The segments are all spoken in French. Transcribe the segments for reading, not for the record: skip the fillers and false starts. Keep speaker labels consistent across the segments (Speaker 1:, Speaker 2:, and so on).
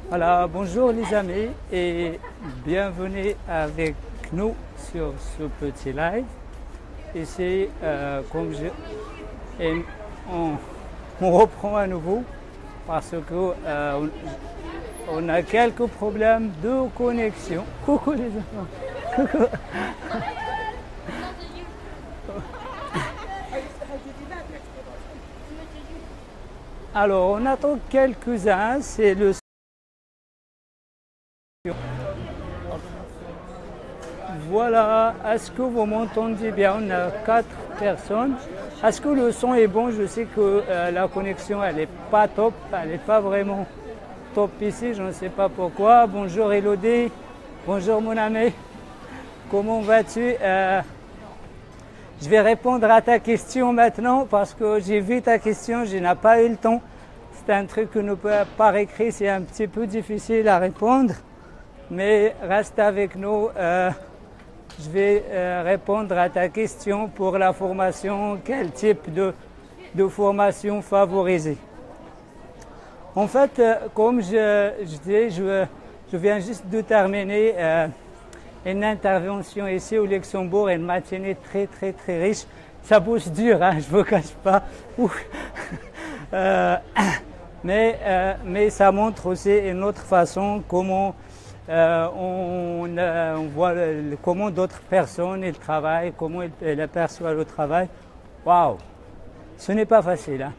Speaker 1: Voilà, bonjour les amis et bienvenue avec nous sur ce petit live. Ici, et on reprend à nouveau parce que on a quelques problèmes de connexion. Coucou les enfants. Coucou. Alors, on attend quelques-uns, c'est le... Voilà, est-ce que vous m'entendez bien? On a 4 personnes. Est-ce que le son est bon? Je sais que la connexion, elle n'est pas top, elle n'est pas vraiment top ici, je ne sais pas pourquoi. Bonjour Elodie, bonjour mon ami, comment vas-tu? Je vais répondre à ta question maintenant parce que j'ai vu ta question, je n'ai pas eu le temps. C'est un truc que nous peut par écrit, c'est un petit peu difficile à répondre. Mais reste avec nous, je vais répondre à ta question pour la formation, quel type de formation favoriser. En fait, comme je dis, je viens juste de terminer une intervention ici au Luxembourg, une matinée très riche. Ça bouge dur, hein, je ne vous cache pas. Mais ça montre aussi une autre façon comment on voit comment d'autres personnes ils travaillent, comment ils aperçoivent le travail. Waouh, ce n'est pas facile, hein,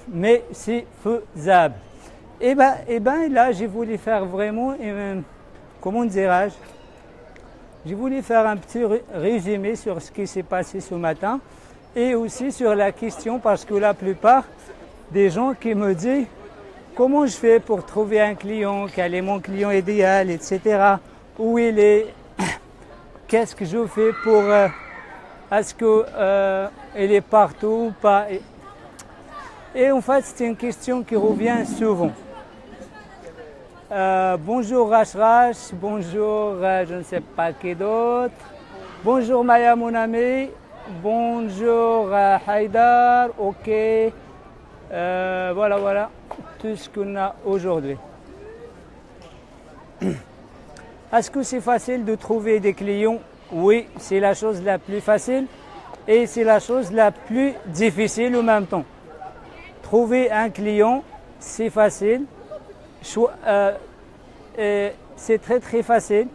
Speaker 1: mais c'est faisable. Et ben là, j'ai voulu faire vraiment, comment dirais-je, j'ai voulu faire un petit résumé sur ce qui s'est passé ce matin et aussi sur la question parce que la plupart des gens qui me disent comment je fais pour trouver un client, quel est mon client idéal, etc. Où il est, qu'est-ce que je fais pour, est-ce qu'il est partout ou pas. Et en fait, c'est une question qui revient souvent. Bonjour Rash, bonjour je ne sais pas qui d'autre. Bonjour Maya mon ami, bonjour Haïdar, ok. Voilà tout ce qu'on a aujourd'hui. Est-ce que c'est facile de trouver des clients? Oui, c'est la chose la plus facile et c'est la chose la plus difficile en même temps. Trouver un client, c'est facile. C'est très facile.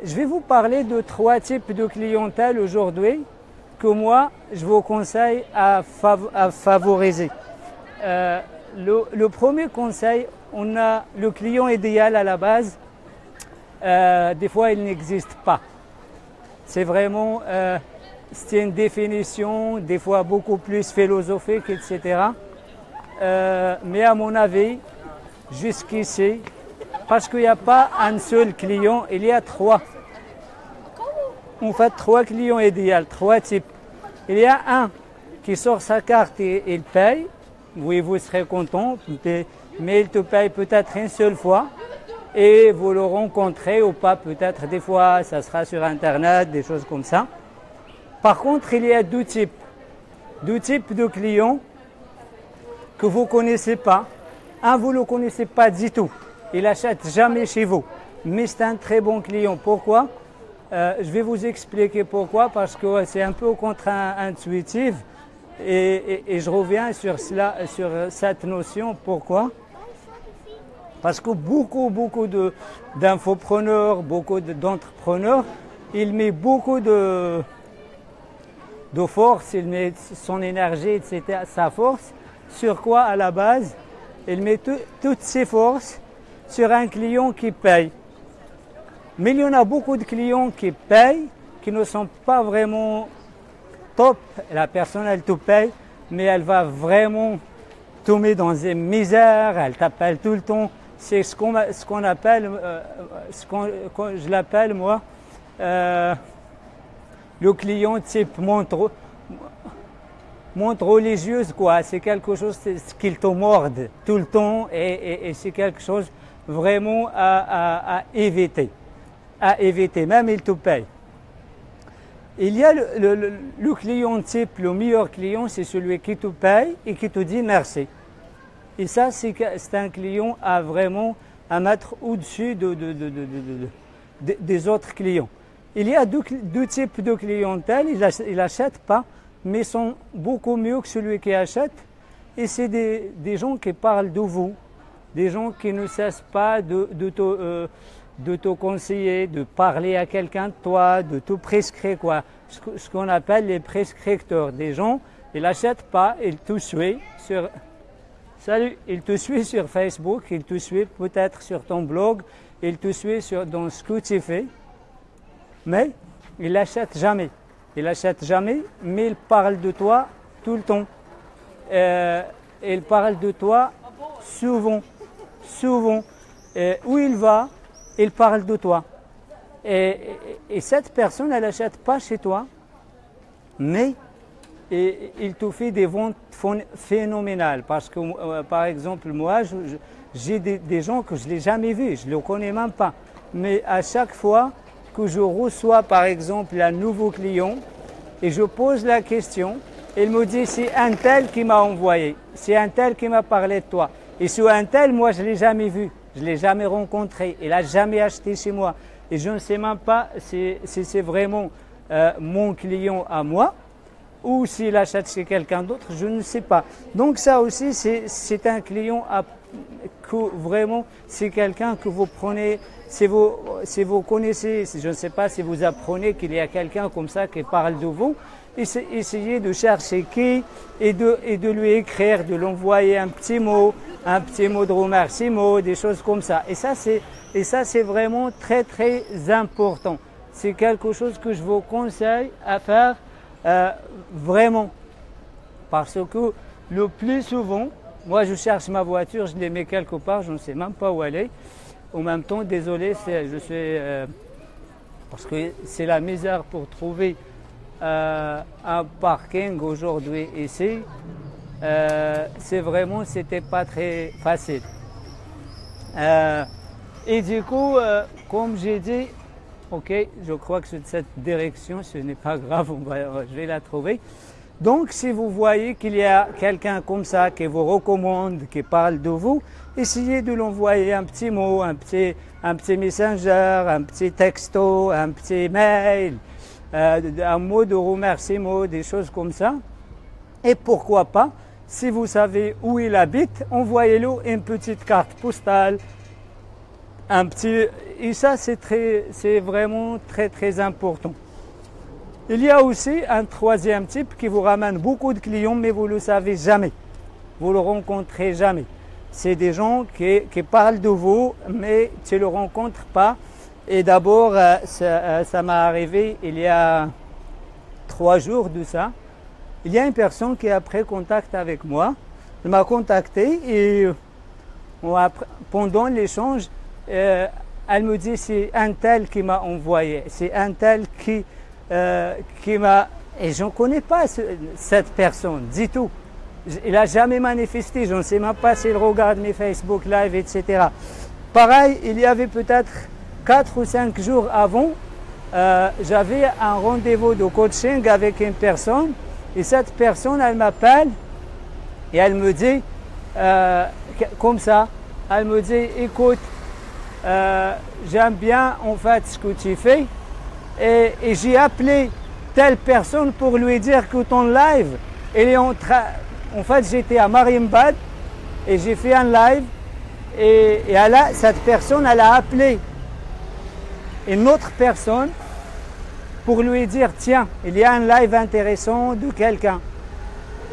Speaker 1: Je vais vous parler de 3 types de clientèle aujourd'hui que moi, je vous conseille à favoriser. Le premier conseil, on a le client idéal à la base. Des fois, il n'existe pas. C'est vraiment c'est une définition, des fois beaucoup plus philosophique, etc. Mais à mon avis, jusqu'ici, parce qu'il n'y a pas un seul client, il y a 3. En fait, 3 clients idéaux, 3 types. Il y a un qui sort sa carte et il paye. Oui, vous serez content, mais il te paye peut-être une seule fois et vous le rencontrez ou pas, peut-être des fois ça sera sur internet, des choses comme ça. Par contre, il y a 2 types de clients que vous ne connaissez pas. Un, vous ne le connaissez pas du tout, il n'achète jamais chez vous, mais c'est un très bon client. Pourquoi? Je vais vous expliquer pourquoi, parce que c'est un peu contre-intuitif. Et je reviens sur cette notion. Pourquoi? Parce que beaucoup d'infopreneurs, beaucoup d'entrepreneurs, ils mettent beaucoup de force, ils mettent son énergie, etc., sa force. Sur quoi à la base? Ils mettent toutes ses forces sur un client qui paye. Mais il y en a beaucoup de clients qui payent, qui ne sont pas vraiment top. La personne, elle te paye, mais elle va vraiment te mettre dans une misère, elle t'appelle tout le temps. C'est ce qu'on appelle, je l'appelle moi, le client type montre religieuse, quoi. C'est quelque chose qu'il te morde tout le temps et c'est quelque chose vraiment à éviter. Même il te paye. Il y a le client type, le meilleur client, c'est celui qui te paye et qui te dit merci. Et ça, c'est un client à vraiment à mettre au-dessus des autres clients. Il y a deux types de clientèle, ils n'achètent pas, mais sont beaucoup mieux que celui qui achète. Et c'est des gens qui parlent de vous, des gens qui ne cessent pas de te conseiller, de parler à quelqu'un de toi, de te prescrire quoi. Ce qu'on appelle les prescripteurs. Des gens, ils n'achètent pas, ils te suivent sur... Salut, ils te suivent sur Facebook, ils te suivent peut-être sur ton blog, ils te suivent dans ce que tu fais, mais ils n'achètent jamais. Ils n'achètent jamais, mais ils parlent de toi tout le temps. Ils parlent de toi souvent. Où il va, il parle de toi. Et cette personne, elle n'achète pas chez toi, mais il te fait des ventes phénoménales. Parce que, par exemple, moi, j'ai des gens que je ne l'ai jamais vus, je ne les connais même pas. Mais à chaque fois que je reçois, par exemple, un nouveau client, et je pose la question, il me dit, c'est un tel qui m'a envoyé, c'est un tel qui m'a parlé de toi. Et ce un tel, moi, je ne l'ai jamais vu, je ne l'ai jamais rencontré, il n'a jamais acheté chez moi. Et je ne sais même pas si c'est vraiment mon client à moi ou s'il achète chez quelqu'un d'autre, je ne sais pas. Donc ça aussi, c'est un client que vraiment, c'est quelqu'un que vous prenez, si vous connaissez, je ne sais pas si vous apprenez qu'il y a quelqu'un comme ça qui parle de vous, essayez de chercher qui et de lui écrire, de l'envoyer un petit mot de remerciement, des choses comme ça. Et ça, c'est vraiment très, très important. C'est quelque chose que je vous conseille à faire vraiment. Parce que le plus souvent, moi je cherche ma voiture, je l'ai mis quelque part, je ne sais même pas où elle est. En même temps, désolé, parce que c'est la misère pour trouver un parking aujourd'hui ici. C'était pas très facile. Et du coup, comme j'ai dit, ok, je crois que cette direction, ce n'est pas grave, je vais la trouver. Donc, si vous voyez qu'il y a quelqu'un comme ça qui vous recommande, qui parle de vous, essayez de l'envoyer un petit mot, un petit messenger, un petit texto, un petit mail, un mot de remerciement, des choses comme ça. Et pourquoi pas, si vous savez où il habite, envoyez-lui une petite carte postale, et ça c'est vraiment très très important. Il y a aussi un troisième type qui vous ramène beaucoup de clients, mais vous ne le savez jamais. Vous ne le rencontrez jamais. C'est des gens qui parlent de vous, mais tu ne le rencontres pas. Et d'abord, ça m'est arrivé il y a 3 jours de ça. Il y a une personne qui a pris contact avec moi. Elle m'a contacté et pendant l'échange, elle me dit c'est un tel qui m'a envoyé, c'est un tel qui m'a... Et je ne connais pas cette personne du tout. Il n'a jamais manifesté, je ne sais même pas s'il regarde mes Facebook Live, etc. Pareil, il y avait peut-être 4 ou 5 jours avant, j'avais un rendez-vous de coaching avec une personne et cette personne, elle m'appelle et elle me dit, comme ça, elle me dit, écoute, j'aime bien en fait ce que tu fais et j'ai appelé telle personne pour lui dire que ton live, il est en fait j'étais à Marimbad et j'ai fait un live et cette personne elle a appelé une autre personne pour lui dire tiens il y a un live intéressant de quelqu'un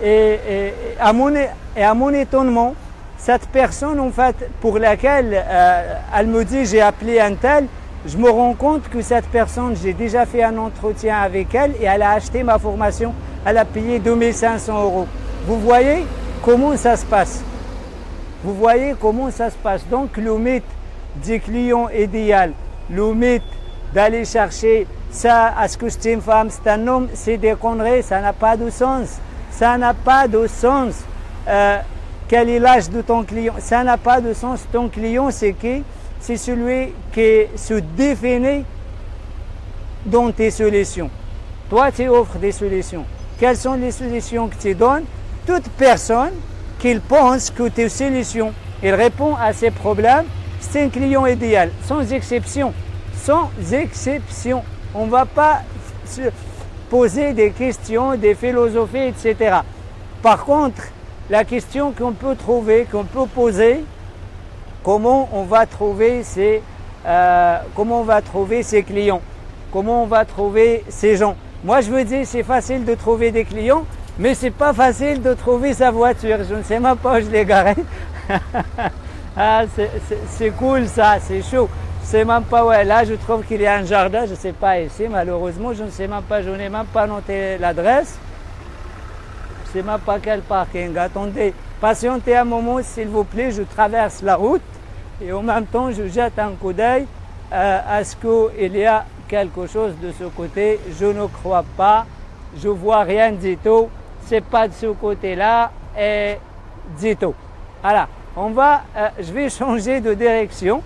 Speaker 1: et à mon étonnement cette personne, en fait, pour laquelle elle me dit j'ai appelé un tel, je me rends compte que cette personne, j'ai déjà fait un entretien avec elle et elle a acheté ma formation, elle a payé 2500 €. Vous voyez comment ça se passe? Vous voyez comment ça se passe? Donc le mythe du client idéal, le mythe d'aller chercher ça, est-ce que c'est une femme, c'est un homme, c'est des conneries, ça n'a pas de sens. Ça n'a pas de sens. Quel est l'âge de ton client? Ça n'a pas de sens. Ton client, c'est qui? C'est celui qui se définit dans tes solutions. Toi, tu offres des solutions. Quelles sont les solutions que tu donnes? Toute personne qui pense que tes solutions, il répond à ses problèmes, c'est un client idéal, sans exception. Sans exception. On ne va pas se poser des questions, des philosophies, etc. Par contre, la question qu'on peut trouver, qu'on peut poser, comment on va trouver ces clients, comment on va trouver ces gens. Moi, je veux dire, c'est facile de trouver des clients, mais c'est pas facile de trouver sa voiture. Je ne sais même pas où je l'ai garée. Ah, c'est cool ça, c'est chaud. Je ne sais même pas où elle est. Là, je trouve qu'il y a un jardin, je ne sais pas ici, malheureusement, je ne sais même pas, je n'ai même pas noté l'adresse. Je ne sais même pas quel parking. Attendez, patientez un moment, s'il vous plaît, je traverse la route et en même temps, je jette un coup d'œil à ce qu'il y a quelque chose de ce côté. Je ne crois pas, je vois rien du tout. C'est pas de ce côté-là et du tout. Voilà, je vais changer de direction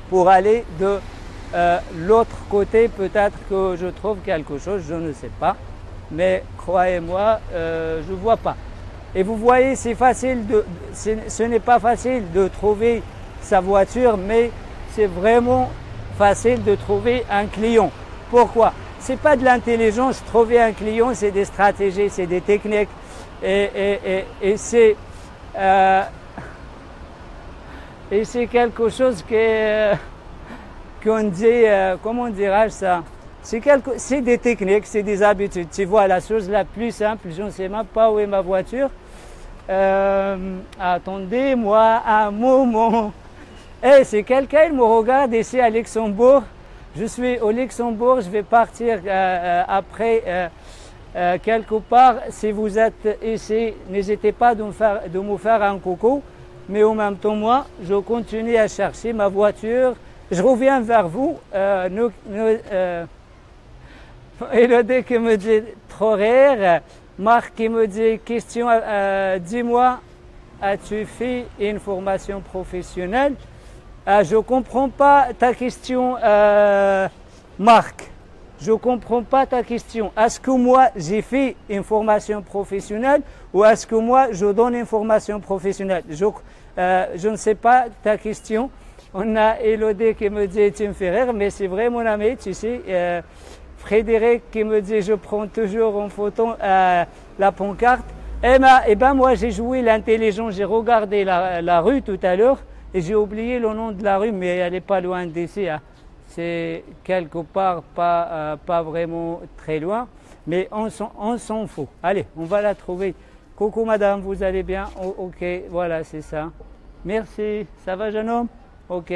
Speaker 1: pour aller de l'autre côté. Peut-être que je trouve quelque chose, je ne sais pas. Mais croyez-moi, je ne vois pas. Et vous voyez, c'est facile ce n'est pas facile de trouver sa voiture, mais c'est vraiment facile de trouver un client. Pourquoi? Ce n'est pas de l'intelligence, trouver un client, c'est des stratégies, c'est des techniques. Et c'est quelque chose qu'on dit, comment dirais-je ça? C'est des techniques, c'est des habitudes. Tu vois, la chose la plus simple, je ne sais même pas où est ma voiture. Attendez-moi un moment. Si quelqu'un me regarde ici à Luxembourg, je suis au Luxembourg, je vais partir après quelque part. Si vous êtes ici, n'hésitez pas de me faire un coucou. Mais en même temps, moi, je continue à chercher ma voiture. Je reviens vers vous. Elodie qui me dit trop rire. Marc qui me dit question, dis-moi, as-tu fait une formation professionnelle? Je ne comprends pas ta question, Marc. Je ne comprends pas ta question. Est-ce que moi, j'ai fait une formation professionnelle ou est-ce que moi, je donne une formation professionnelle? Je ne sais pas ta question. On a Elodie qui me dit, tu me fais rire, mais c'est vrai, mon ami, tu sais. Frédéric qui me dit, je prends toujours en photo la pancarte. Moi, j'ai joué l'intelligent. J'ai regardé la rue tout à l'heure et j'ai oublié le nom de la rue, mais elle n'est pas loin d'ici. Hein. C'est quelque part pas vraiment très loin, mais on s'en fout. Allez, on va la trouver. Coucou madame, vous allez bien? Ok, voilà, c'est ça. Merci, ça va jeune homme? Ok,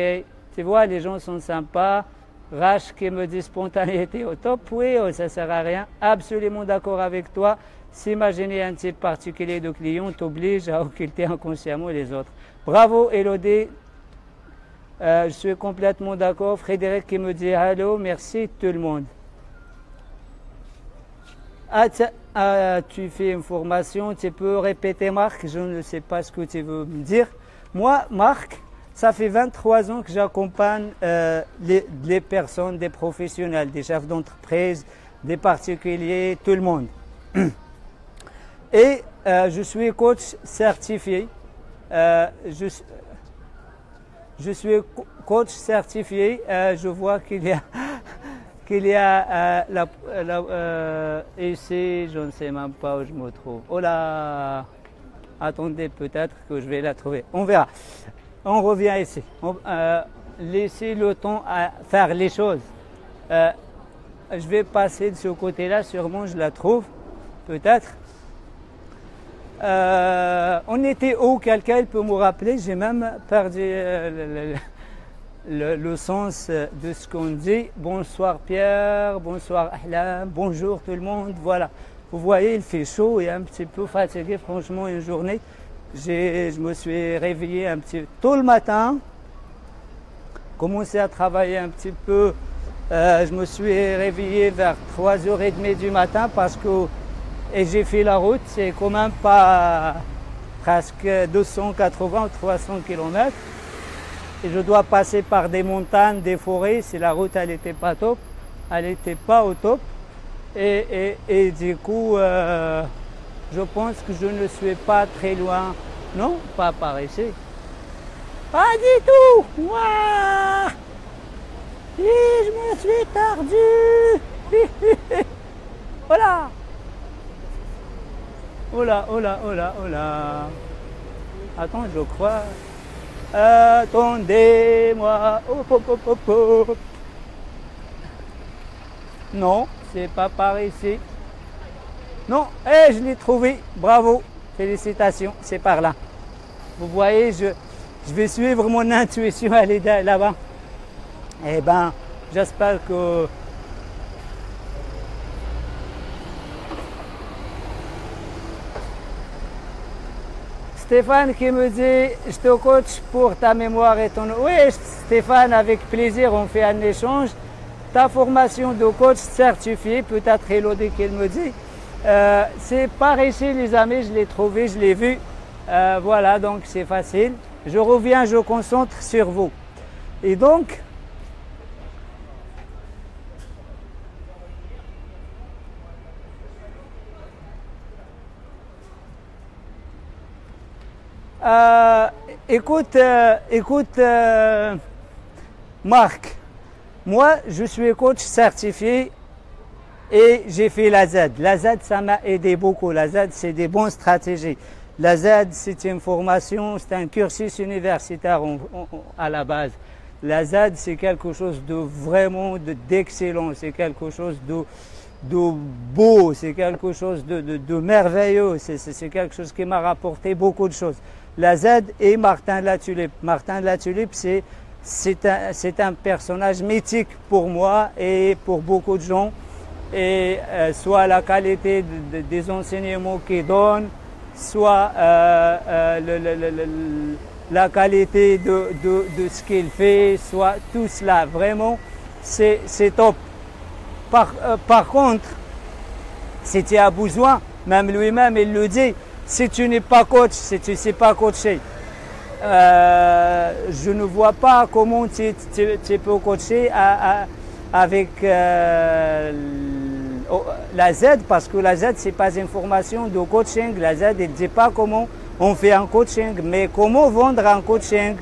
Speaker 1: tu vois, les gens sont sympas. Rach qui me dit spontanéité au top, oui, ça ne sert à rien. Absolument d'accord avec toi. S'imaginer un type particulier de client t'oblige à occulter inconsciemment les autres. Bravo Elodie. Je suis complètement d'accord. Frédéric qui me dit allô, merci tout le monde. Tu fais une formation, tu peux répéter Marc, je ne sais pas ce que tu veux me dire. Moi, Marc, ça fait 23 ans que j'accompagne les personnes, des professionnels, des chefs d'entreprise, des particuliers, tout le monde. Et je suis coach certifié. Je suis coach certifié. Je vois qu'il y a ici, je ne sais même pas où je me trouve. Oh là! Attendez, peut-être que je vais la trouver. On verra. On revient ici. Laissez le temps à faire les choses. Je vais passer de ce côté-là, sûrement je la trouve, peut-être. On était où? Quelqu'un peut me rappeler? J'ai même perdu le sens de ce qu'on dit. Bonsoir Pierre, bonsoir Ahlam, bonjour tout le monde. Voilà. Vous voyez, il fait chaud et un petit peu fatigué, franchement, une journée. Je me suis réveillé un petit peu tôt le matin, commencé à travailler un petit peu. Je me suis réveillé vers 3h30 du matin parce que j'ai fait la route. C'est quand même pas presque 280 ou 300 km. Et je dois passer par des montagnes, des forêts. Si la route, elle n'était pas top, elle n'était pas au top. Et du coup, je pense que je ne suis pas très loin. Non, pas par ici. Pas du tout. Ouah. Et je me suis tordu. Voilà. Oh là, oh là, oh là, oh là. Attends, je crois. Attendez-moi. Hop, hop, hop, hop, hop. Non, c'est pas par ici. Non, je l'ai trouvé. Bravo. Félicitations, c'est par là. Vous voyez, je vais suivre mon intuition, aller là-bas. Eh ben, j'espère que... Stéphane qui me dit, je te coach pour ta mémoire et ton... Oui, Stéphane, avec plaisir, on fait un échange. Ta formation de coach certifié, peut-être Elodie qui me dit. C'est par ici, les amis, je l'ai trouvé, je l'ai vu. Voilà, donc c'est facile. Je reviens, je concentre sur vous. Et donc... écoute, Marc, moi je suis coach certifié et j'ai fait la Z. La Z, ça m'a aidé beaucoup. La Z, c'est des bonnes stratégies. La Z, c'est une formation, c'est un cursus universitaire à la base. La Z, c'est quelque chose de vraiment d'excellent, c'est quelque chose de beau, c'est quelque chose de merveilleux, c'est quelque chose qui m'a rapporté beaucoup de choses. La Z et Martin Latulippe. Martin Latulippe, c'est un personnage mythique pour moi et pour beaucoup de gens. Et soit la qualité des enseignements qu'il donne, soit la qualité de ce qu'il fait, soit tout cela. Vraiment, c'est top. Par contre, si tu as besoin, même lui-même, il le dit, si tu n'es pas coach, si tu ne sais pas coacher, je ne vois pas comment tu peux coacher avec la Z, parce que la Z, ce n'est pas une formation de coaching. La Z, elle ne dit pas comment on fait un coaching, mais comment vendre un coaching,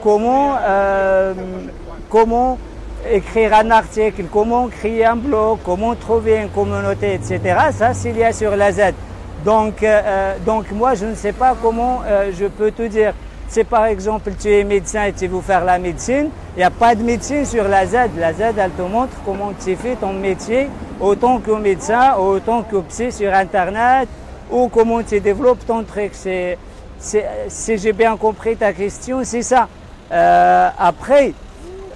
Speaker 1: comment écrire un article, comment créer un blog, comment trouver une communauté, etc. Ça, c'est lié sur la Z. Donc moi, je ne sais pas comment je peux te dire. Si par exemple, tu es médecin et tu veux faire la médecine, il n'y a pas de médecine sur la Z. La Z, elle te montre comment tu fais ton métier autant que médecin, autant que psy sur Internet, ou comment tu développes ton truc. Si j'ai bien compris ta question, c'est ça. Après,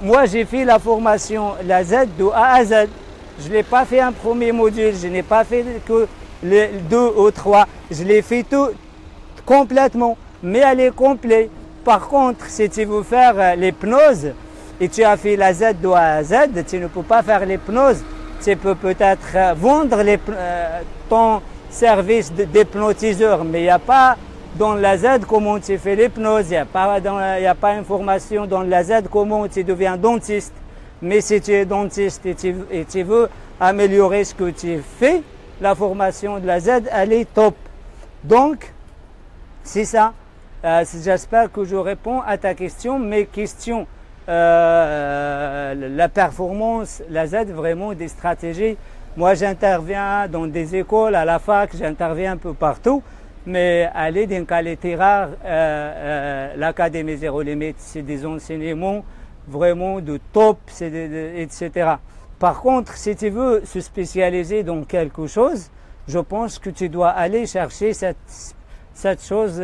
Speaker 1: moi, j'ai fait la formation, la Z de A à Z. Je n'ai pas fait un premier module, je n'ai pas fait que les 2 ou 3. Je l'ai fait tout complètement, mais elle est complète. Par contre, si tu veux faire l'hypnose et tu as fait la Z de A à Z, tu ne peux pas faire l'hypnose. Tu peux peut-être vendre ton service d'hypnotiseur, mais il n'y a pas dans la Z comment tu fais l'hypnose, il n'y a pas une formation dans la Z comment tu deviens dentiste. Mais si tu es dentiste et tu veux améliorer ce que tu fais, la formation de la Z, elle est top. Donc, c'est ça. J'espère que je réponds à ta question. Mes questions, la performance, la Z, vraiment des stratégies. Moi, j'interviens dans des écoles, à la fac, j'interviens un peu partout. Mais elle est d'une qualité rare. L'Académie Zéro Limite, c'est des enseignements vraiment de top, etc. Par contre, si tu veux se spécialiser dans quelque chose, je pense que tu dois aller chercher cette chose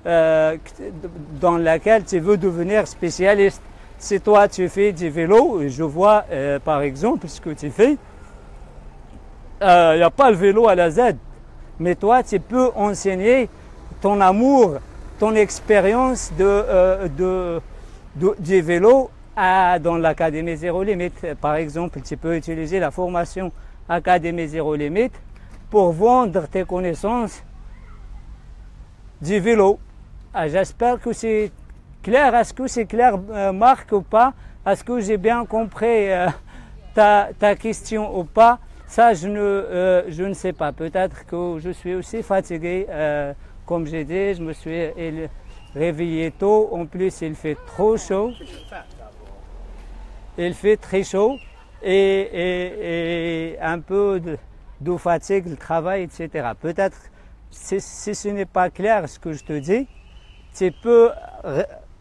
Speaker 1: dans laquelle tu veux devenir spécialiste. Si toi tu fais du vélo, je vois par exemple ce que tu fais, il n'y a pas le vélo à la Z, mais toi tu peux enseigner ton amour, ton expérience du vélo dans l'Académie Zéro Limite. Par exemple, tu peux utiliser la formation Académie Zéro Limite pour vendre tes connaissances du vélo. J'espère que c'est clair. Est-ce que c'est clair, Marc, ou pas? Est-ce que j'ai bien compris ta question ou pas? Ça, je ne sais pas. Peut-être que je suis aussi fatigué. Comme j'ai dit, réveiller tôt. En plus, il fait trop chaud. Il fait très chaud et un peu de fatigue, le travail, etc. Peut-être, si ce n'est pas clair ce que je te dis, tu peux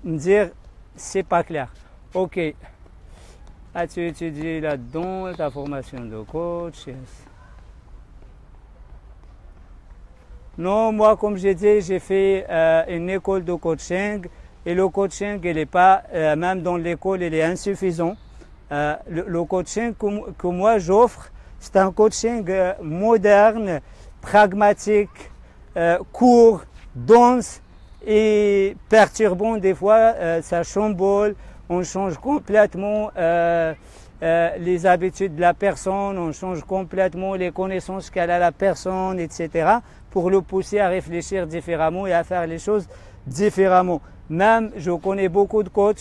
Speaker 1: me dire c'est pas clair. Ok. As-tu étudié là-dedans ta formation de coach? Non, moi, comme j'ai dit, j'ai fait une école de coaching et le coaching, il n'est pas, même dans l'école, il est insuffisant. Le coaching que moi j'offre, c'est un coaching moderne, pragmatique, court, dense et perturbant. Des fois, ça chamboule, on change complètement les habitudes de la personne, on change complètement les connaissances qu'elle a la personne, etc. pour le pousser à réfléchir différemment et à faire les choses différemment. Même, je connais beaucoup de coachs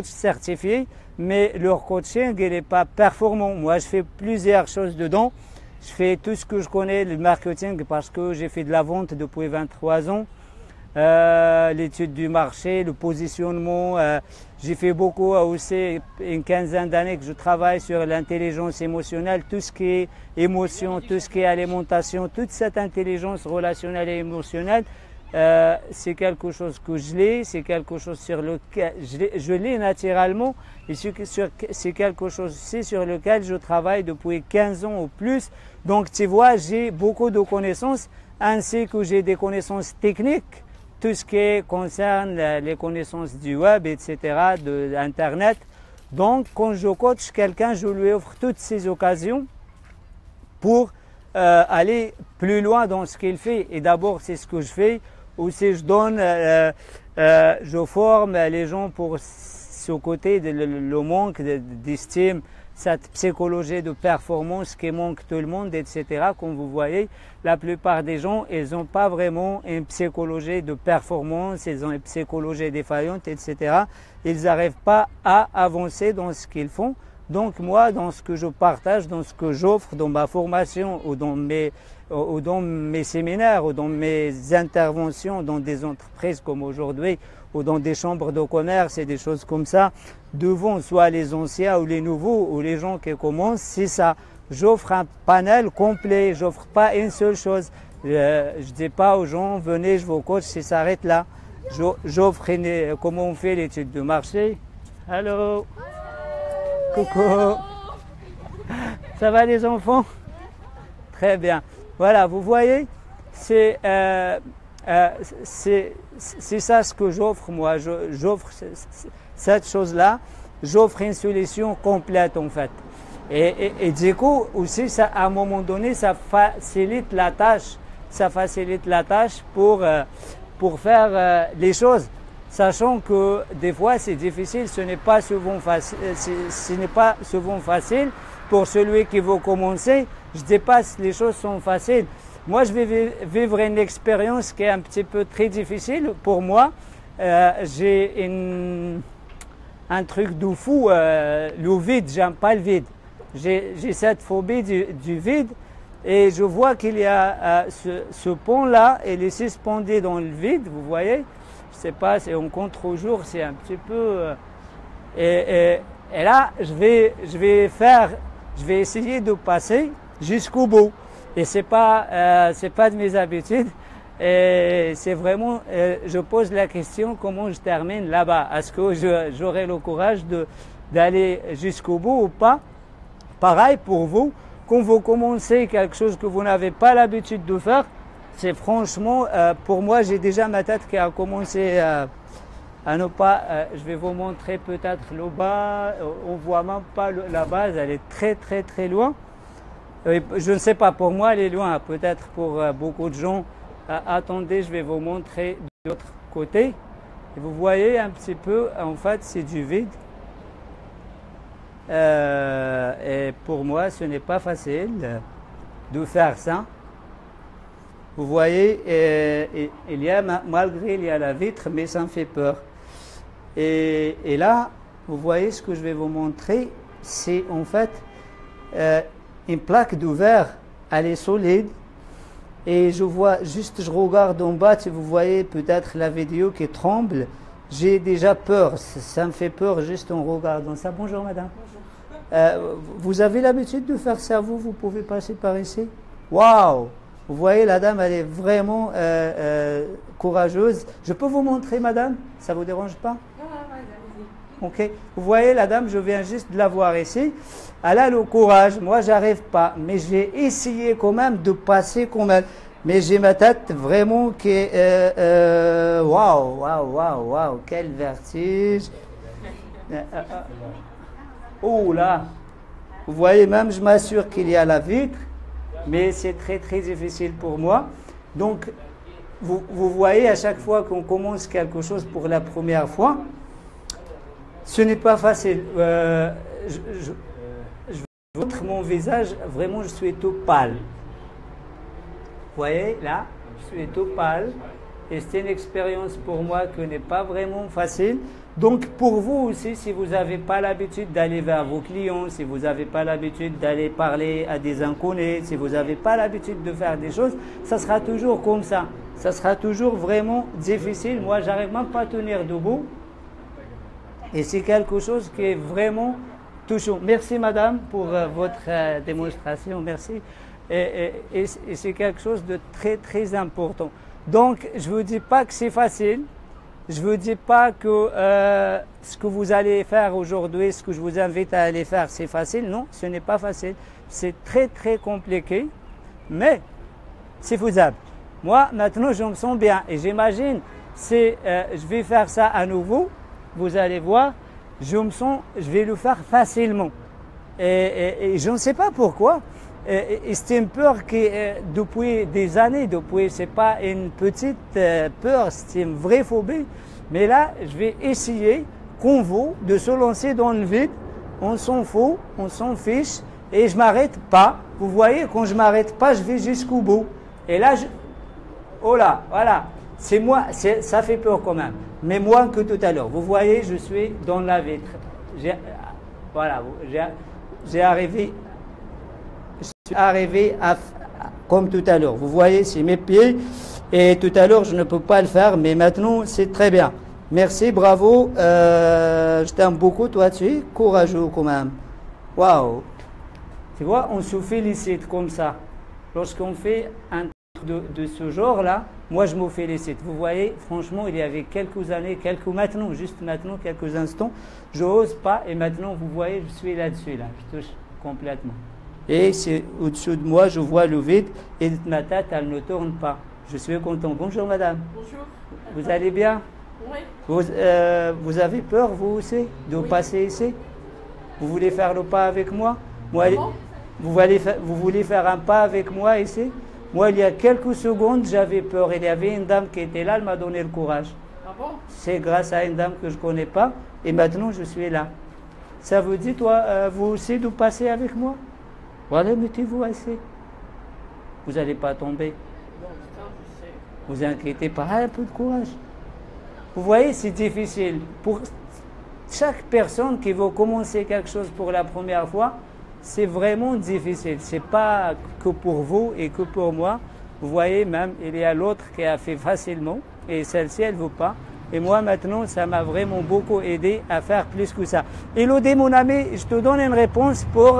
Speaker 1: certifiés, mais leur coaching, il n'est pas performant. Moi, je fais plusieurs choses dedans. Je fais tout ce que je connais, le marketing, parce que j'ai fait de la vente depuis 23 ans. L'étude du marché, le positionnement. J'ai fait beaucoup aussi, une quinzaine d'années que je travaille sur l'intelligence émotionnelle, tout ce qui est émotion, tout ce qui est alimentation, toute cette intelligence relationnelle et émotionnelle. C'est quelque chose que je lis, c'est quelque chose sur lequel je lis naturellement et c'est quelque chose aussi sur lequel je travaille depuis 15 ans ou plus. Donc tu vois, j'ai beaucoup de connaissances ainsi que j'ai des connaissances techniques, tout ce qui concerne les connaissances du web, etc., de Internet. Donc quand je coach quelqu'un, je lui offre toutes ces occasions pour aller plus loin dans ce qu'il fait. Et d'abord, c'est ce que je fais. Aussi, je donne, je forme les gens pour ce côté, le manque d'estime, cette psychologie de performance qui manque tout le monde, etc. Comme vous voyez, la plupart des gens, ils n'ont pas vraiment une psychologie de performance, ils ont une psychologie défaillante, etc. Ils n'arrivent pas à avancer dans ce qu'ils font. Donc moi, dans ce que je partage, dans ce que j'offre, dans ma formation ou dans mes séminaires ou dans mes interventions dans des entreprises comme aujourd'hui ou dans des chambres de commerce et des choses comme ça, devant soit les anciens ou les nouveaux ou les gens qui commencent, c'est ça. J'offre un panel complet, j'offre pas une seule chose. Je dis pas aux gens, venez, je vous coach, ça s'arrête là. J'offre comment on fait l'étude de marché. Allô? Coucou. Ça va les enfants? Très bien. Voilà, vous voyez, c'est ça ce que j'offre moi. J'offre cette chose-là. J'offre une solution complète en fait. Et du coup aussi, ça, à un moment donné, ça facilite la tâche. Ça facilite la tâche pour faire les choses. Sachant que des fois c'est difficile, ce n'est pas souvent facile pour celui qui veut commencer. Je dis pas que les choses sont faciles. Moi, je vais vivre une expérience qui est un petit peu très difficile pour moi. J'ai un truc de fou, le vide, j'aime pas le vide. J'ai cette phobie du vide et je vois qu'il y a ce pont-là, il est suspendu dans le vide, vous voyez. Je sais pas, c'est en contre-jour, c'est un petit peu... Et là, je vais essayer de passer jusqu'au bout. Et c'est pas de mes habitudes. Et c'est vraiment, je pose la question comment je termine là-bas. Est-ce que j'aurai le courage d'aller jusqu'au bout ou pas? Pareil pour vous, quand vous commencez quelque chose que vous n'avez pas l'habitude de faire, c'est franchement, pour moi, j'ai déjà ma tête qui a commencé à ne pas... je vais vous montrer peut-être le bas. On voit même pas la base, elle est très très très loin. Je ne sais pas, pour moi, elle est loin. Peut-être pour beaucoup de gens. Attendez, je vais vous montrer de l'autre côté. Et vous voyez un petit peu, en fait, c'est du vide. Et pour moi, ce n'est pas facile de faire ça. Vous voyez, malgré il y a la vitre, mais ça me fait peur. Et là, vous voyez ce que je vais vous montrer, c'est en fait une plaque de verre, elle est solide, et je vois juste, je regarde en bas, si vous voyez peut-être la vidéo qui tremble, j'ai déjà peur, ça me fait peur juste en regardant ça. Bonjour madame. Vous avez l'habitude de faire ça, vous pouvez passer par ici. Waouh! Vous voyez, la dame, elle est vraiment courageuse. Je peux vous montrer, madame? Ça vous dérange pas? Ok. Vous voyez, la dame, je viens juste de la voir ici. Elle a le courage. Moi, j'arrive pas. Mais j'ai essayé quand même de passer comme elle. Mais j'ai ma tête vraiment qui est... waouh, waouh, waouh, waouh. Quel vertige. Oh là. Vous voyez, même je m'assure qu'il y a la vitre. Mais c'est très, très difficile pour moi. Donc, vous voyez, à chaque fois qu'on commence quelque chose pour la première fois, ce n'est pas facile. Je montre mon visage, vraiment, je suis tout pâle. Vous voyez, là, je suis tout pâle. Et c'est une expérience pour moi qui n'est pas vraiment facile. Donc, pour vous aussi, si vous n'avez pas l'habitude d'aller vers vos clients, si vous n'avez pas l'habitude d'aller parler à des inconnus, si vous n'avez pas l'habitude de faire des choses, ça sera toujours comme ça. Ça sera toujours vraiment difficile. Moi, j'arrive même pas à tenir debout. Et c'est quelque chose qui est vraiment touchant. Merci, madame, pour votre démonstration. Merci. Et c'est quelque chose de très, très important. Donc, je ne vous dis pas que c'est facile. Je ne vous dis pas que ce que vous allez faire aujourd'hui, ce que je vous invite à aller faire, c'est facile. Non, ce n'est pas facile. C'est très, très compliqué, mais c'est faisable. Moi, maintenant, je me sens bien. Et j'imagine, je vais faire ça à nouveau. Vous allez voir, je vais le faire facilement. Et je ne sais pas pourquoi. Et c'est une peur qui, depuis des années, c'est pas une petite peur, c'est une vraie phobie. Mais là, je vais essayer, qu'on vous, de se lancer dans le vide. On s'en fout, on s'en fiche, et je m'arrête pas. Vous voyez, quand je m'arrête pas, je vais jusqu'au bout. Et là, oh là, voilà. C'est moi, ça fait peur quand même. Mais moins que tout à l'heure. Vous voyez, je suis dans la vitre. Voilà, j'ai arrivé. Je suis arrivé comme tout à l'heure. Vous voyez, c'est mes pieds. Et tout à l'heure, je ne peux pas le faire, mais maintenant, c'est très bien. Merci, bravo. Je t'aime beaucoup, toi, tu es courageux quand même. Waouh. Tu vois, on se félicite comme ça. Lorsqu'on fait un truc de ce genre-là, moi, je me félicite. Vous voyez, franchement, il y avait quelques années, juste maintenant, quelques instants, je n'ose pas. Et maintenant, vous voyez, je suis là-dessus, là. Je touche complètement. Et c'est au-dessus de moi, je vois le vide et ma tête, elle ne tourne pas. Je suis content. Bonjour madame.
Speaker 2: Bonjour.
Speaker 1: Vous allez bien?
Speaker 2: Oui.
Speaker 1: Vous avez peur, vous aussi, de passer ici? Vous voulez faire le pas avec moi? Vous voulez faire un pas avec moi ici? Moi, il y a quelques secondes, j'avais peur. Il y avait une dame qui était là, elle m'a donné le courage.
Speaker 2: Ah bon?
Speaker 1: C'est grâce à une dame que je ne connais pas. Et maintenant, je suis là. Ça vous dit, toi, vous aussi, de passer avec moi? Voilà, mettez-vous assis. Vous n'allez pas tomber. Vous inquiétez pas, un peu de courage. Vous voyez, c'est difficile. Pour chaque personne qui veut commencer quelque chose pour la première fois, c'est vraiment difficile. Ce n'est pas que pour vous et que pour moi. Vous voyez, même, il y a l'autre qui a fait facilement et celle-ci, elle ne veut pas. Et moi, maintenant, ça m'a vraiment beaucoup aidé à faire plus que ça. Elodie, mon ami, je te donne une réponse pour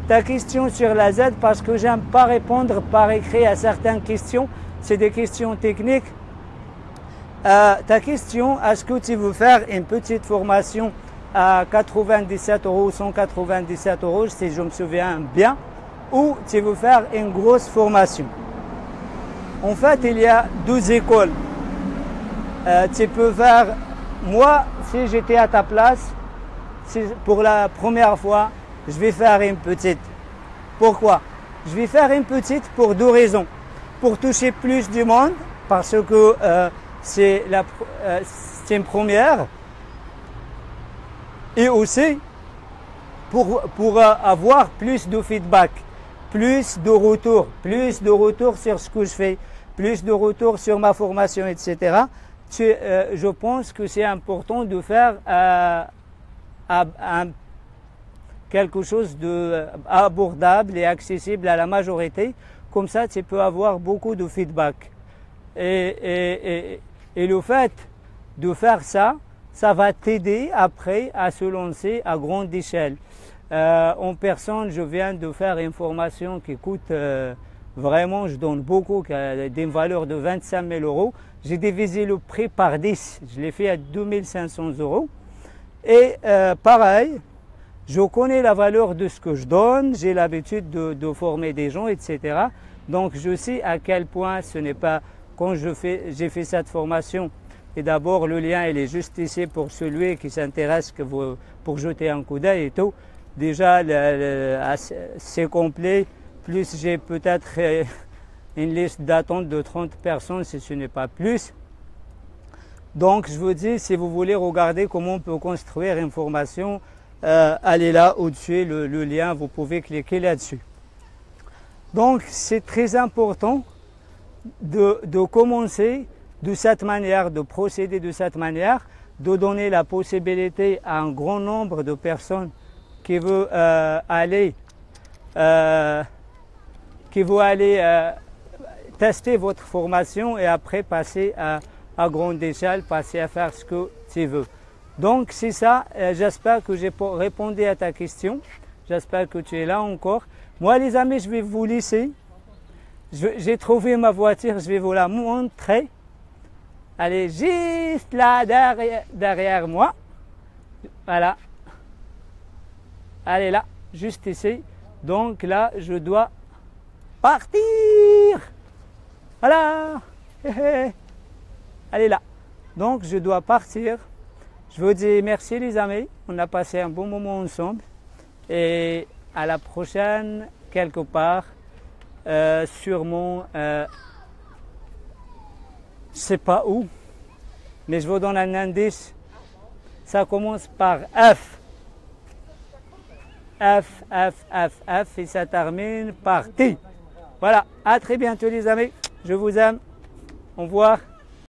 Speaker 1: ta question sur la Z parce que j'aime pas répondre par écrit à certaines questions. C'est des questions techniques. Ta question, est-ce que tu veux faire une petite formation à 97 €, 197 €, si je me souviens bien, ou tu veux faire une grosse formation? En fait, il y a deux écoles. Tu peux faire, moi, si j'étais à ta place, pour la première fois, je vais faire une petite. Pourquoi? Je vais faire une petite pour deux raisons. Pour toucher plus du monde, parce que c'est une première, et aussi pour avoir plus de feedback, plus de retours sur ce que je fais, plus de retours sur ma formation, etc. Je pense que c'est important de faire quelque chose d'abordable et accessible à la majorité Comme ça, tu peux avoir beaucoup de feedback. Et le fait de faire ça, ça va t'aider après à se lancer à grande échelle. En personne, je viens de faire une formation qui coûte vraiment, je donne beaucoup, qui a des valeurs de 25 000 euros. J'ai divisé le prix par 10, je l'ai fait à 2 500 euros. Et pareil, je connais la valeur de ce que je donne, j'ai l'habitude de former des gens, etc. Donc je sais à quel point ce n'est pas, quand j'ai fait cette formation, et d'abord le lien il est juste ici pour celui qui s'intéresse, pour jeter un coup d'œil et tout. Déjà c'est complet, plus j'ai peut-être une liste d'attente de 30 personnes si ce n'est pas plus. Donc je vous dis, si vous voulez regarder comment on peut construire une formation, allez là au-dessus, le lien, vous pouvez cliquer là-dessus. Donc c'est très important de commencer de cette manière, de procéder de cette manière, de donner la possibilité à un grand nombre de personnes qui veulent aller tester votre formation et après passer à grande échelle, passer à faire ce que tu veux. Donc c'est ça, j'espère que j'ai répondu à ta question, j'espère que tu es là encore. Moi les amis, je vais vous laisser, j'ai trouvé ma voiture, je vais vous la montrer. Elle est juste là derrière moi, voilà, elle est là, juste ici, donc là je dois partir, voilà, elle est là, donc je dois partir. Je vous dis merci les amis, on a passé un bon moment ensemble et à la prochaine quelque part, sûrement, je ne sais pas où, mais je vous donne un indice, ça commence par F. F, F, F, F et ça termine par T. Voilà, à très bientôt les amis, je vous aime, au revoir.